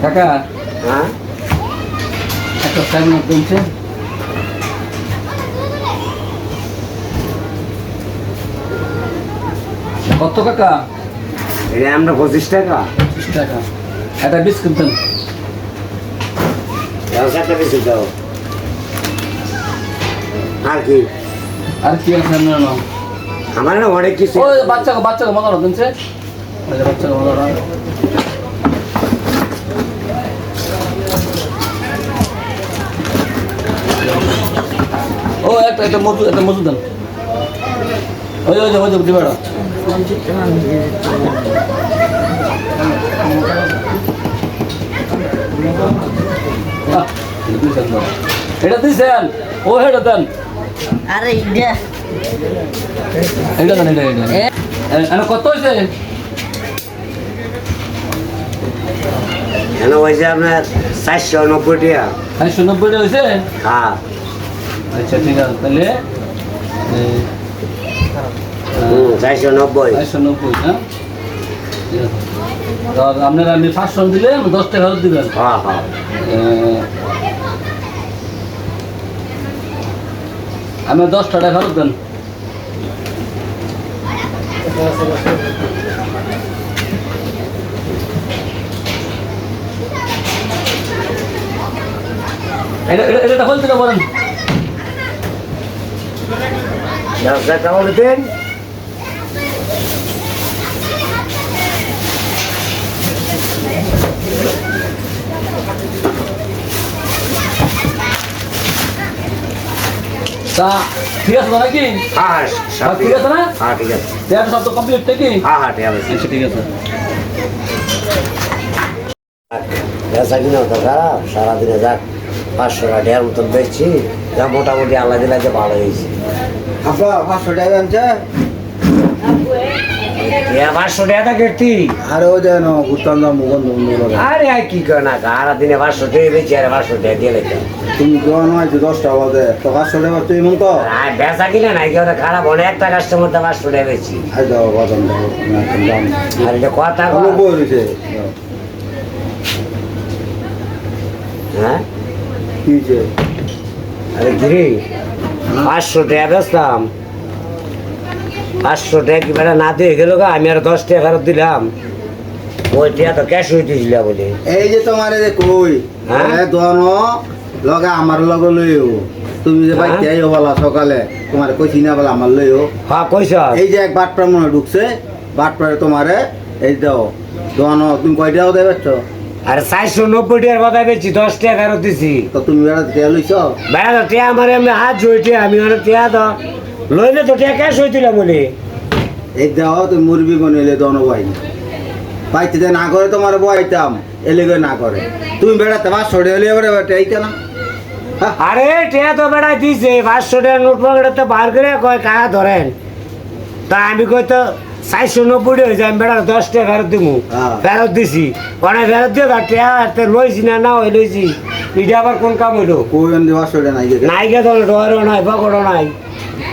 কাকা হ্যাঁ একটা সাইন করছে কত কাকা? এটা আমরা 25 টাকা। 25 টাকা। একটা বিস্কুট দেন। একটা বিস্কুট দাও। আর কি আছে না? আমার না অনেক কিছু। ওই বাচ্চাকে মজা দিনছে। ওই যে বাচ্চাকে মজা। ও একটা মজু দেন। ওই দিবাড়া। এটা দিছেন ও হেটা দেন। আরে ইন্ডিয়া এটা দেন এটা কত হয়েছে? কেন হয়েছে আপনার 490 টাকা। 490 টাকা হয়েছে? হ্যাঁ আচ্ছা ঠিক আছে তাহলে 490। 490 হ্যাঁ আপনারা আমি 500 দিলে 10 টাকা ফেরত দিবেন। হ্যাঁ হ্যাঁ আমি 10 টাকা ফেরত দেন। এটা হল থেকে বলেন। ব্যবসা কেমন দেন? তা ঠিক আছে তো নাকি? হ্যাঁ সব ঠিক আছে না? হ্যাঁ ঠিক আছে। দেড় সপ্তাহ কমপ্লিট নাকি? হ্যাঁ হ্যাঁ ঠিক আছে। আচ্ছা ঠিক আছে। ব্যবসা কিনা তো খারাপ, সারাদিনে যাক 500 টাকার মতন বেচছি, যা মোটামুটি আল্লাহ দিলে যে ভালো হয়েছে। আব্বা 500 টাকা আনছে 500 টাকা কেটতি। আর ও যেন ঘুরতাম না মুগন আরে আর কি করে না সারাদিনে 500 টাকা বেচি আর 500 টাকা দিয়ে লেখা। তুমি কেমন হয়েছে 10টা বাজে তো 500 টাকা তুই মন তো আর বেচা কিনা নাই কেউ খারাপ অনেক একটা কাস্টমার তো 500 টাকা বেচি। আই দাও বাজান দাও না দাম আর এটা কথা কোনো বই রয়েছে হ্যাঁ কি যে আরে গিরি 500 টাকা বেচতাম, 500 টাকা কি বেড়া না দিয়ে গেল গা, আমি আর 10 টাকা ফেরত দিলাম। ওই টাকা তো ক্যাশ হইতেছিল বলে। এই যে তোমার যে কই হ্যাঁ? দোনো লগা আমার লগ লইও তুমি যে বাইতে হ্যাঁ? আইও বলা সকালে তোমার কইছি না বলা আমার লইও হ্যাঁ কইছ এই যে এক বাটপার মনে ঢুকছে বাটপারে তোমারে এই দাও দোনো তুমি কয়টাও দেবে আর 490 টাকার কথা বেচি, 10 টাকা ফেরত দিছি। তো তুমি বেড়া তেল লইছ বেড়া তো টাকা আমার এমনি হাত জড়িয়ে আমি ওরা টাকা তো লইলে তো টাকা ক্যাশ হইতিলাম বলে। এই দাও তুমি মুরগি বনাইলে দোনো ভাই বাইতে যে না করে তোমার বইতাম এলে না করে তুমি বেড়াতে 500 টাকা হলে এবারে এইটা না হ্যাঁ আরে টাকা তো বেড়া দিছে, 500 টাকা নোট পকেটে তো বার করে কয় কাকা ধরেন, তা আমি কই তো 490 হয়ে যায়, আমি বেড়া 10 টাকা ফেরত দিমু। হ্যাঁ। ফেরত দিছি অনেক ফেরত দিয়ে টাকা লইছি না ওই লইছি, এটা আবার কোন কাম হইলো? কই অন 500 টাকা নাই গে নাই গে তো ডরও নাই পকেটও নাই।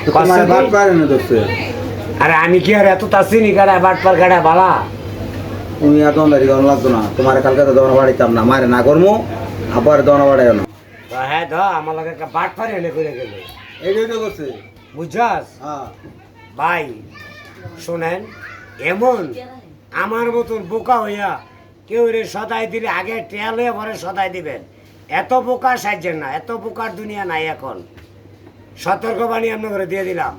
তোমার বাট পারে না দোস্ত আরে আমি কি আর এত তাসিনি কারা বাট পার কাটা বালা। তুমি এত দাঁড়ি গরম লাগতো না তোমার কালকে তো দোনো বাড়িতাম না মারে না করমু আবার দোনো বাড়াইও না তো হ্যাঁ আমার লাগে একটা বাট পার এনে করে গেল, এইটাই তো করছে বুঝছাস? হ্যাঁ ভাই শোনেন, এমন আমার মতন বোকা হইয়া কেউ রে সদাই দিলে আগে টেয়ালে পরে সদাই দিবেন, এত বোকা সাহায্যের না, এত বোকার দুনিয়া নাই এখন। সতর্কবাণী আপনাকে দিয়ে দিলাম।